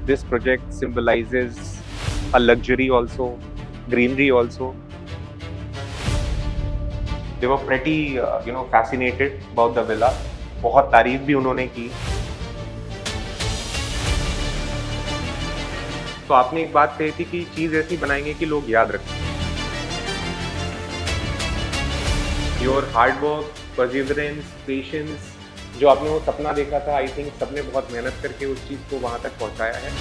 this project symbolizes a luxury also, greenery also. They were pretty, fascinated about the villa. बहुत तारीफ भी उन्होंने की. तो आपने एक बात कही थी कि चीज ऐसी बनाएंगे कि लोग याद रखें. Your hard work, perseverance, patience, जो आपने वो सपना देखा था, आई थिंक सबने बहुत मेहनत करके उस चीज को वहां तक पहुंचाया है.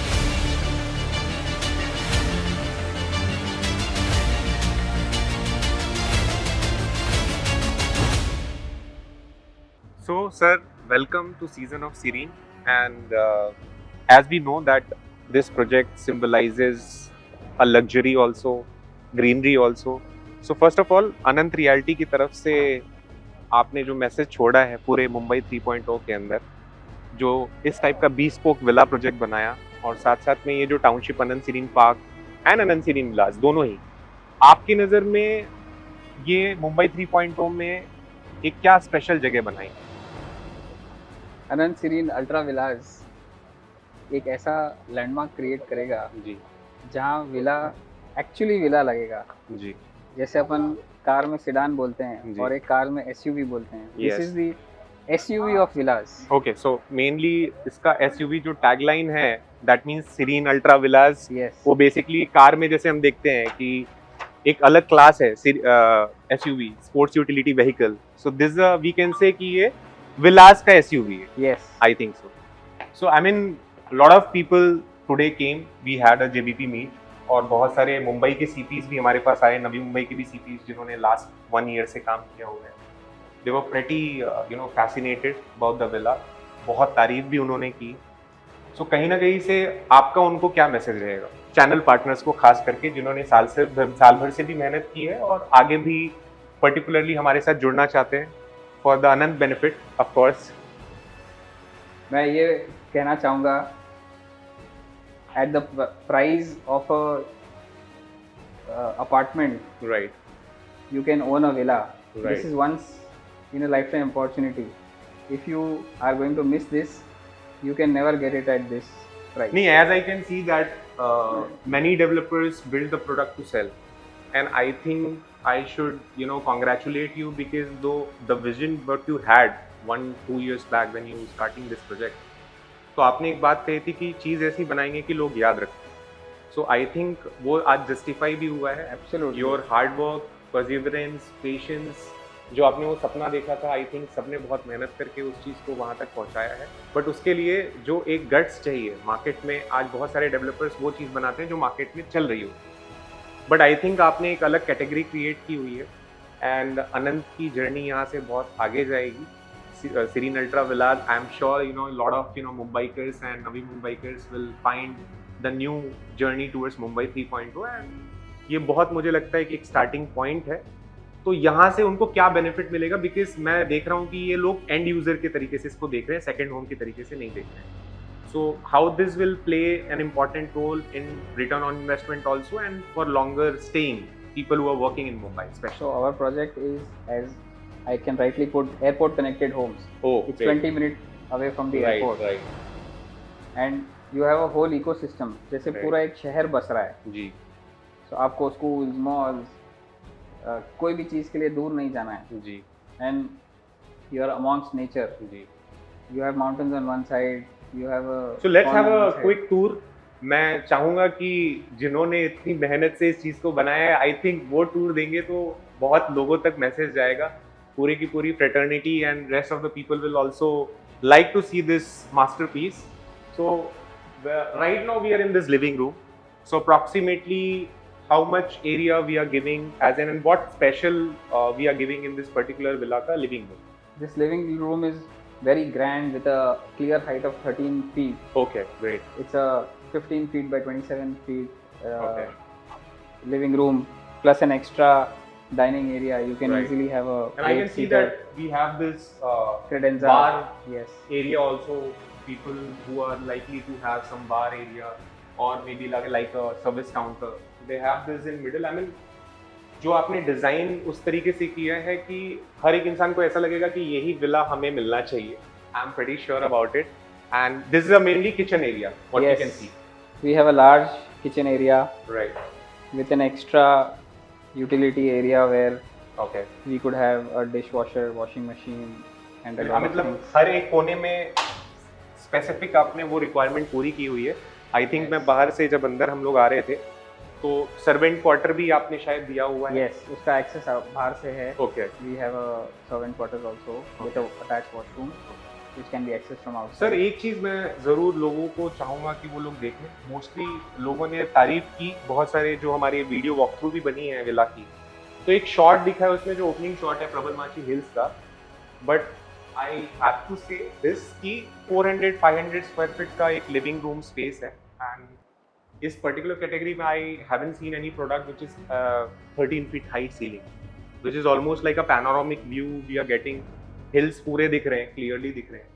So, sir, welcome to season of Serene, and as we know that this project symbolizes a luxury also, greenery also. So, first of all, Anant realty की तरफ से आपने जो मैसेज छोड़ा है पूरे मुंबई 3.0 के अंदर, जो इस टाइप का bespoke विला प्रोजेक्ट बनाया, और साथ साथ में ये जो township Anant serene park and Anant serene Vilas दोनों ही, आपकी नज़र में ये मुंबई 3.0 में एक क्या स्पेशल जगह बनाई? अनंत सीरीन अल्ट्रा विलास एक ऐसा लैंडमार्क क्रिएट करेगा जी, जहाँ विला एक्चुअली विला लगेगा. जी, जैसे अपन कार में सेडान बोलते जी. हैं और एक कार में एसयूवी बोलते हैं. Yes. This is the SUV of villas. Okay, so mainly इसका एसयूवी जो टैगलाइन है, that means Serene Ultra Villas. Yes, वो बेसिकली कार में जैसे हम देखते हैं कि एक अलग क्लास है SUV, sports utility vehicle. So this we can say कि ये विलास का एसयूवी है. Yes, I think so. So I mean, a lot of people today came. We had a JBP meet, और बहुत सारे मुंबई के CPs भी हमारे पास आए, नवी मुंबई के भी CPs जिन्होंने लास्ट 1 year से काम किया हुआ है. They were pretty, fascinated about the villa. बहुत तारीफ भी उन्होंने की. So कहीं ना कहीं से आपका उनको क्या मैसेज रहेगा, चैनल पार्टनर्स को खास करके, जिन्होंने साल भर से भी मेहनत की है और आगे भी पर्टिकुलरली हमारे साथ जुड़ना चाहते हैं for the Anant benefit of course? मैं ये कहना चाहूँगा, at the price of a apartment right, you can own a villa. Right. This is once in a lifetime opportunity. If you are going to miss this, you can never get it at this price. नहीं, as I can see that many developers build the product to sell, and I think I should congratulate you, because though the vision what you had 1-2 years back when you starting this project, तो आपने एक बात कही थी कि चीज़ ऐसी बनाएंगे कि लोग याद रखें. So I think वो आज justify भी हुआ है. Absolutely. Your hard work, perseverance, patience, जो आपने वो सपना देखा था, आई थिंक सबने बहुत मेहनत करके उस चीज़ को वहाँ तक पहुँचाया है. बट उसके लिए जो एक गट्स चाहिए मार्केट में, आज बहुत सारे डेवलपर्स वो चीज़ बनाते हैं जो मार्केट में चल रही हो. बट आई थिंक आपने एक अलग कैटेगरी क्रिएट की हुई है, एंड अनंत की जर्नी यहाँ से बहुत आगे जाएगी. Serene Ultra Villas, I am sure lot of Mumbaikars and Navi Mumbaikars will find the new journey towards Mumbai 3.0, and ये बहुत मुझे लगता है कि एक स्टार्टिंग पॉइंट है. तो यहाँ से उनको क्या बेनिफिट मिलेगा, बिकॉज मैं देख रहा हूँ कि ये लोग एंड यूजर के तरीके से इसको देख रहे हैं, सेकंड होम के तरीके से नहीं देख रहे हैं. So how this will play an important role in return on investment also, and for longer staying people who are working in Mumbai specially. So our project is, as I can rightly put, airport connected homes. Oh, it's great. 20 minutes away from the airport. Right. And you have a whole ecosystem. जैसे Right. पूरा एक शहर बस रहा है. जी, So आपको schools, malls, कोई भी चीज़ के लिए दूर नहीं जाना है. जी, And you are amongst nature. Ji. You have mountains on one side. You have a. So let's pond have on a one side. quick tour. मैं चाहूँगा कि जिन्होंने इतनी मेहनत से इस चीज़ को बनाया है, आई थिंक वो टूर देंगे तो बहुत लोगों तक मैसेज जाएगा. पूरी की पूरी fraternity and rest of the people will also like to see this masterpiece. So right now we are in this living room. So approximately how much area we are giving, as in, and what special we are giving in this particular villa ka living room? This living room is very grand with a clear height of 13 feet. Okay, great. It's a 15 feet by 27 feet Okay. living room, plus an extra dining area. You can Right. easily have a And I can see eight-seater that we have this credenza. bar Yes. area also, people who are likely to have some bar area or maybe like a service counter, they have this in middle. I mean, जो आपने design उस तरीके से किया है कि हर एक इंसान को ऐसा लगेगा कि यही विला हमें मिलना चाहिए. I am pretty sure about it. And this is a mainly kitchen area, what you Yes. Can see. We have a large kitchen area Right. with an extra utility area where Okay. we could have a dishwasher, washing machine, and a lot of मतलब things. हर एक कोने में specific आपने वो requirement पूरी की हुई है. I think Yes. मैं बाहर से जब अंदर हम लोग आ रहे थे तो सर्वेंट क्वार्टर भी आपने शायद दिया हुआ है. Yes, उसका access बाहर से है. Okay. We have a servant quarters also with a attached washroom which can be accessed from outside. Sir एक चीज़ मैं ज़रूर लोगों को चाहूँगा कि वो लोग देखें. मोस्टली लोगों ने तारीफ की, बहुत सारे जो हमारी वीडियो वॉक थ्रू भी बनी है विला की, तो एक शॉट दिखा है उसमें जो ओपनिंग शॉट है प्रबलमाची हिल्स का. But I have to say this कि 400-500 स्क्वायर फीट का एक लिविंग रूम स्पेस है. एंड इस पर्टिकुलर कैटेगरी में I haven't seen any product which is 13 feet height ceiling which is almost like a panoramic view. We are getting hills पूरे दिख रहे हैं, क्लियरली दिख रहे हैं.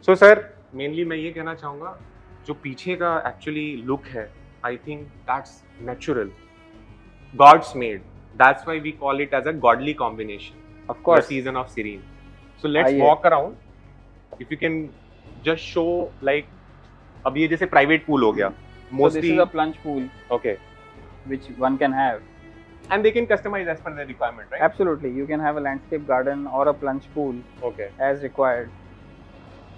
सो सर मेनली मैं ये कहना चाहूँगा जो पीछे का एक्चुअली लुक है, I think that's natural, god's made. That's why we call it as a godly combination. Of course. The season of serene. So let's आइए. walk around. If you can just show like अब ये जैसे private pool हो गया. So Mostly this is a plunge pool okay. which one can have. And they can customize as per their requirement, right? Absolutely, you can have a landscape garden or a plunge pool Okay. as required.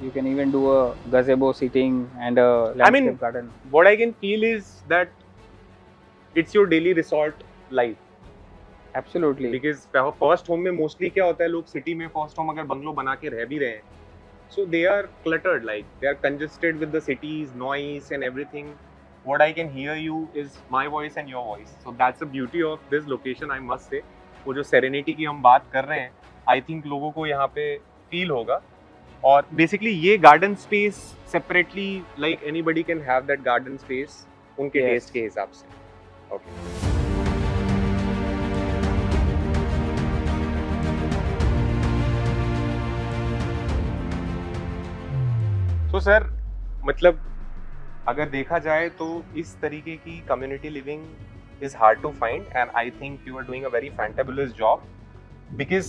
You can even do a gazebo seating and a landscape garden. What I can feel is that it's your daily resort life. Absolutely. Because first home में mostly क्या होता है, लोग city में first home अगर bungalow बना के रह भी रहे हैं, so they are cluttered, like they are congested with the cities, noise and everything. What I can hear you is my voice and your voice. So that's the beauty of this location, I must say. वो जो serenity की हम बात कर रहे हैं, I think लोगों को यहाँ पे feel होगा. और basically ये garden space separately, like anybody can have that garden space उनके Yes. taste के हिसाब से. Okay. तो सर मतलब अगर देखा जाए तो इस तरीके की community living is hard to find. And I think you are doing a very fantabulous job. Because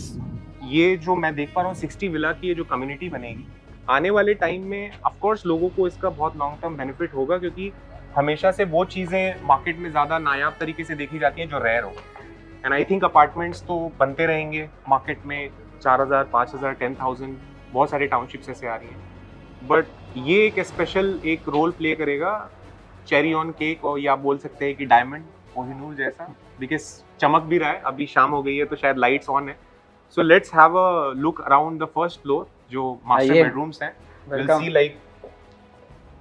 ये जो मैं देख पा रहा हूँ 60 विला की ये जो कम्युनिटी बनेगी आने वाले टाइम में, ऑफ कोर्स लोगों को इसका बहुत लॉन्ग टर्म बेनिफिट होगा, क्योंकि हमेशा से वो चीज़ें मार्केट में ज़्यादा नायाब तरीके से देखी जाती हैं जो रेयर हो. एंड आई थिंक अपार्टमेंट्स तो बनते रहेंगे मार्केट में, 4,000, 5,000, 10,000, बहुत सारे टाउनशिप्स ऐसे आ रही हैं. बट ये एक स्पेशल एक रोल प्ले करेगा चेरी ऑन केक, और या आप बोल सकते हैं कि डायमंड कोहिनूर जैसा, बिकॉज चमक भी रहा है. अभी शाम हो गई है तो शायद लाइट्स ऑन है. So let's have a look around the first floor जो मास्टर आइए. बेडरूम्स हैं. Will Welcome. सी लाइक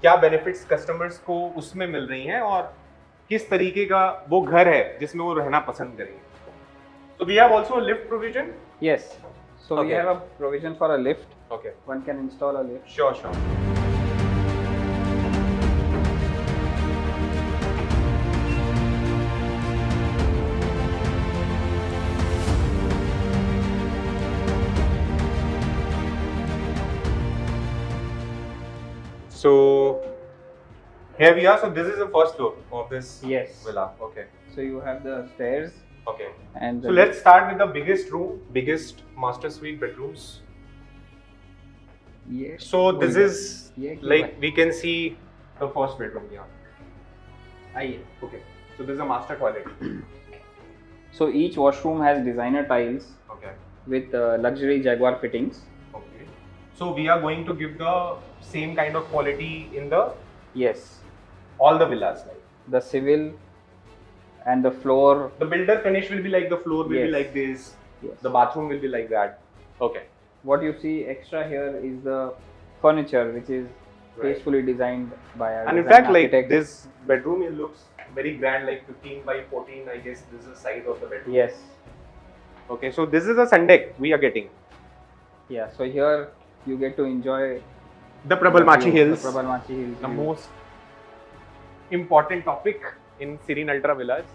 क्या बेनिफिट्स कस्टमर्स को उसमें मिल रही हैं और किस तरीके का वो घर है जिसमें वो रहना पसंद करेंगे. So we have also a lift provision. Yes. So we Okay. have a provision for a lift. Okay. One can install a lift. Sure. So here we are. So this is the first floor of this Yes. villa. Okay. So you have the stairs Okay. and So let's start with the biggest room, biggest master suite bedrooms. Yes. So this is Yeah, like we can see the first bedroom here. आइए. Okay. So this is a master toilet. So each washroom has designer tiles Okay. with luxury Jaguar fittings. Okay. So we are going to give the same kind of quality in the Yes. all the villas, like The civil and the floor. the builder finish will be like the floor will be Yes. like this, Yes. the bathroom will be like that. Okay. What you see extra here is the furniture, which is Right. tastefully designed by our And in design fact, like architect. this bedroom, it looks very grand, like 15 by 14. I guess this is the size of the bedroom. Yes. Okay, so this is a sun deck we are getting. Yeah. So here you get to enjoy The Prabalmachi the view, Hills, The Prabalmachi Hills. the view. most important topic in Serene Ultra Villas.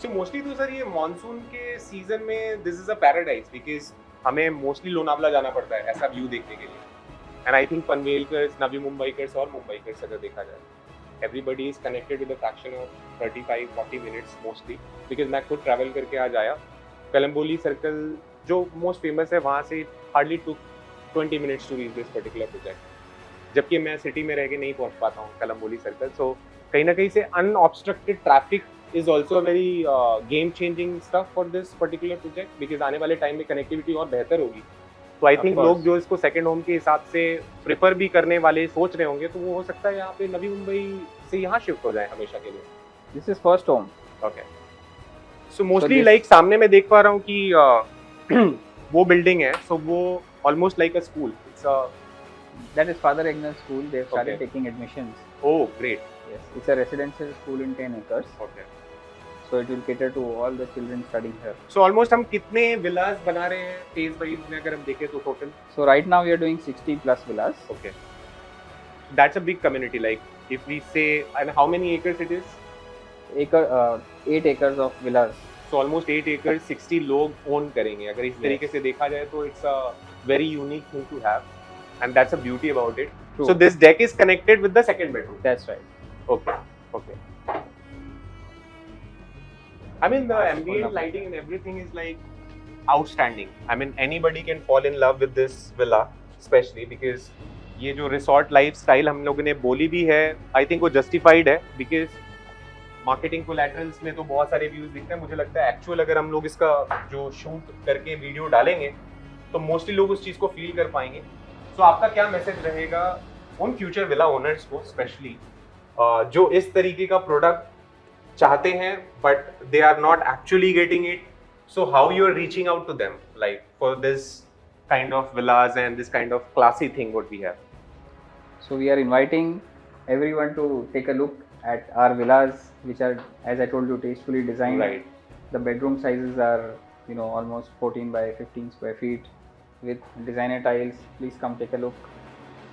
So mostly तो sir ये monsoon के season में this is a paradise because हमें mostly Lonavala जाना पड़ता है ऐसा view देखने के लिए. एंड आई थिंक पनवेलकर्स, नवी मुंबईकर्स और मुंबईकर्स अगर देखा जाए, everybody is connected with a fraction of 35-40 minutes mostly, because मैं खुद travel करके आज आया. Kalamboli Circle जो most famous है वहाँ से hardly took 20 minutes to reach this particular project. जबकि मैं सिटी में रह के नहीं पहुँच पाता हूँ Kalamboli Circle. So कहीं ना कहीं से unobstructed traffic is also a very game changing stuff for this particular project, because आने वाले टाइम में कनेक्टिविटी और बेहतर होगी. तो आई थिंक लोग जो इसको सेकंड होम के हिसाब से प्रेफर भी करने वाले सोच रहे होंगे, तो वो हो सकता है यहाँ पे नवी मुंबई से यहाँ शिफ्ट हो जाए हमेशा के लिए. This is first home. Okay. So mostly like सामने मैं देख पा रहा हूँ कि वो बिल्डिंग है, सो वो almost like a school. It's that is father Agnel school. They have started taking admissions. Oh great. Yes, it's a residential school in 10 acres. Okay. So it will cater to all the children studying here. So almost हम कितने villas बना रहे हैं phase wise में अगर हम देखें तो total? So right now we are doing 60 plus villas. Okay. That's a big community. Like if we say, and how many acres it is? 8 acres of villas. So almost 8 acres, 60 लोग own करेंगे. अगर इस तरीके से देखा जाए तो it's a very unique thing to have, and that's a beauty about it. True. So this deck is connected with the second bedroom. That's right. Okay. Okay. I mean the ambient lighting and everything is like outstanding. I mean anybody can fall in love with this villa, especially because ये जो resort lifestyle हम लोगों ने बोली भी है, I think वो justified है, because marketing collaterals में तो बहुत सारे views दिखते हैं. मुझे लगता है actual अगर हम लोग इसका जो shoot करके video डालेंगे तो mostly लोग उस चीज़ को feel कर पाएंगे. So आपका क्या message रहेगा उन future villa owners को, especially जो इस तरीके का product चाहते हैं but they are not actually getting it? So how you are reaching out to them, like for this kind of villas and this kind of classy thing what we have? So we are inviting everyone to take a look at our villas, which are, as I told you, tastefully designed. Right. The bedroom sizes are, almost 14 by 15 square feet with designer tiles. Please come take a look.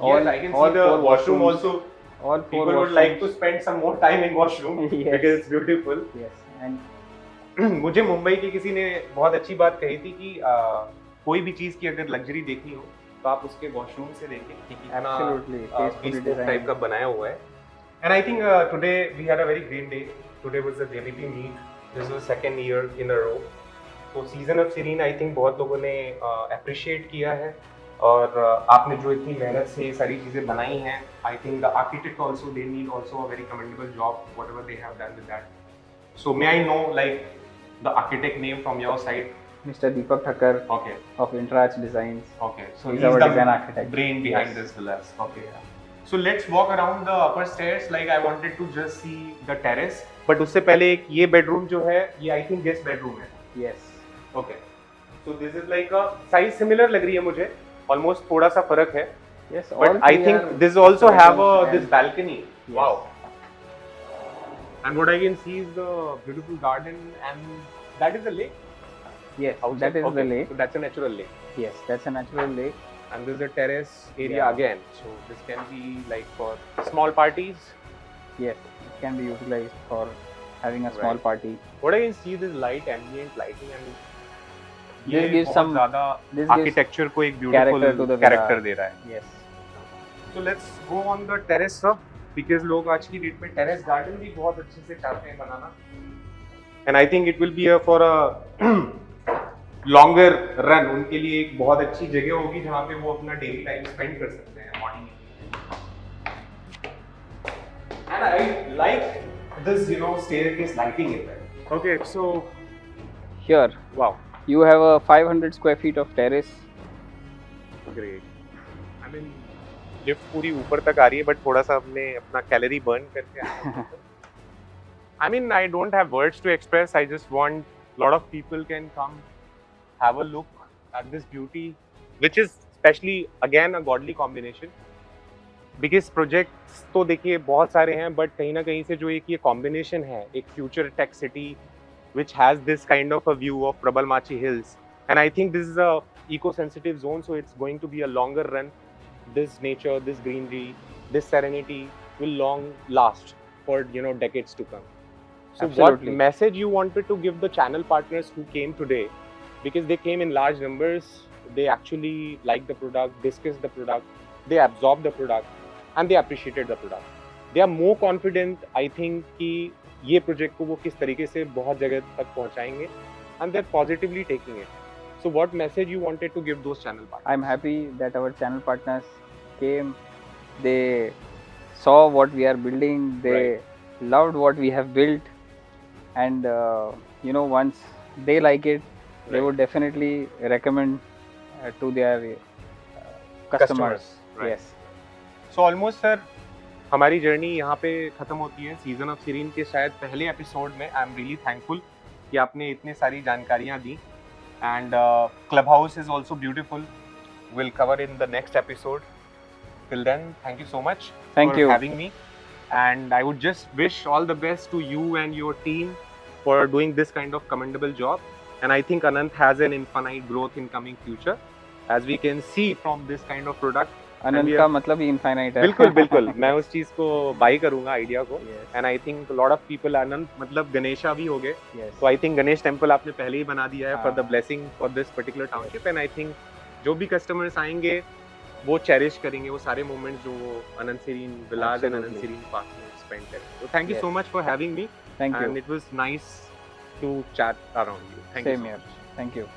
Yes, I can see the washroom also. All 4 People would washrooms. like to spend some more time in washroom. Yes. Because it's beautiful. Yes, and मुझे मुंबई के किसी ने बहुत अच्छी बात कही थी कि कोई भी चीज़ की अगर लग्जरी देखनी हो तो आप उसके वॉशरूम से देखें कि कितना Absolutely. टाइप का बनाया हुआ है. And I think today we had a very great day. Today was the JBP meet. This was second year in a row. तो season of serene I think बहुत लोगों ने अप्रिशिएट किया है, और आपने जो इतनी मेहनत से ये सारी चीज़ें बनाई हैं, I think the architect also they need also a very commendable job what ever they have done with that. So may I know like the architect name from your side? Mr. Deepak Thakkar. Okay. Of Intrach Designs. Okay. So he's our the design architect. brain behind this villas. Okay. So let's walk around the upper stairs. Like I wanted to just see the terrace. But उससे पहले एक ये bedroom जो है, ये I think guest bedroom है. Yes. Okay. So this is like a size similar लग रही है मुझे. Almost थोड़ा सा फर्क है. Yes. But I think this also have this balcony. Yes. Wow. And what I can see is the beautiful garden, and that is the lake. Yes, Outside? that is Okay. the lake. So that's a natural lake. Yes, that's a natural lake. And this is a terrace area Yeah. again. So this can be like for small parties. Yes, it can be utilized for having a small Right. party. What I can see this light, ambient lighting, and This gives बहुत some- ज़्यादा this gives architecture को एक character to beautiful the character villa. दे रहा है. Yes. So let's go on the terrace अब, because लोग आज की डेट में terrace garden भी बहुत अच्छे से चाहते हैं बनाना. And I think it will be for a longer run. उनके लिए एक बहुत अच्छी जगह होगी जहाँ पे वो अपना daily time spend कर सकते हैं morning. And I like this, staircase lighting in there. Okay, so Here, wow, you have a 500 square feet of terrace. great. I mean, lift पूरी ऊपर तक आ रही है, but थोड़ा सा हमने अपना कैलोरी बर्न करके आए हैं. I mean, I don't have words to express. I just want a lot of people can come, have a look at this beauty, which is especially again a godly combination. Because projects तो देखिए बहुत सारे हैं, but कहीं ना कहीं से जो एक ये combination है, एक future tech city which has this kind of a view of Prabalmachi Hills, and I think this is a eco-sensitive zone, so it's going to be a longer run. This nature, this greenery, this serenity will long last for decades to come. So Absolutely. what message you wanted to give the channel partners who came today, because they came in large numbers, they actually liked the product, discussed the product, they absorbed the product, and they appreciated the product. They are more confident I think कि ये project को वो किस तरीके से बहुत जगह तक पहुंचाएंगे and they are positively taking it. So what message you wanted to give those channel partners? I'm happy that our channel partners came. They saw what we are building. They loved what we have built, and once they like it, they would definitely recommend to their customers. Right. Yes. So almost sir, हमारी journey यहाँ पे खत्म होती है. Season of serine के शायद पहले episode में आई एम रियली थैंकफुल कि आपने इतने सारी जानकारियाँ दी. And Clubhouse is also beautiful. We'll cover in the next episode. Till then, thank you so much for having me. And I would just wish all the best to you and your team for doing this kind of commendable job. And I think Anant has an infinite growth in coming future, as we can see from this kind of product. अनंत का मतलब ही infinite है. बिल्कुल बिल्कुल मैं उस चीज को by करूंगा आइडिया को. And I think lot of people Anant मतलब गणेशा भी हो गए. तो आई थिंक गणेश टेम्पल आपने पहले ही बना दिया है for the blessing for this particular township. And I think जो भी कस्टमर्स आएंगे वो चेरिश करेंगे वो सारे मोमेंट्स जो वो Anant serene Vilas and Anant serene park में स्पेंड करेंगे. तो thank you so much for having me. Thank you. And it was nice to chat around you. Thank you. Same here. Thank you.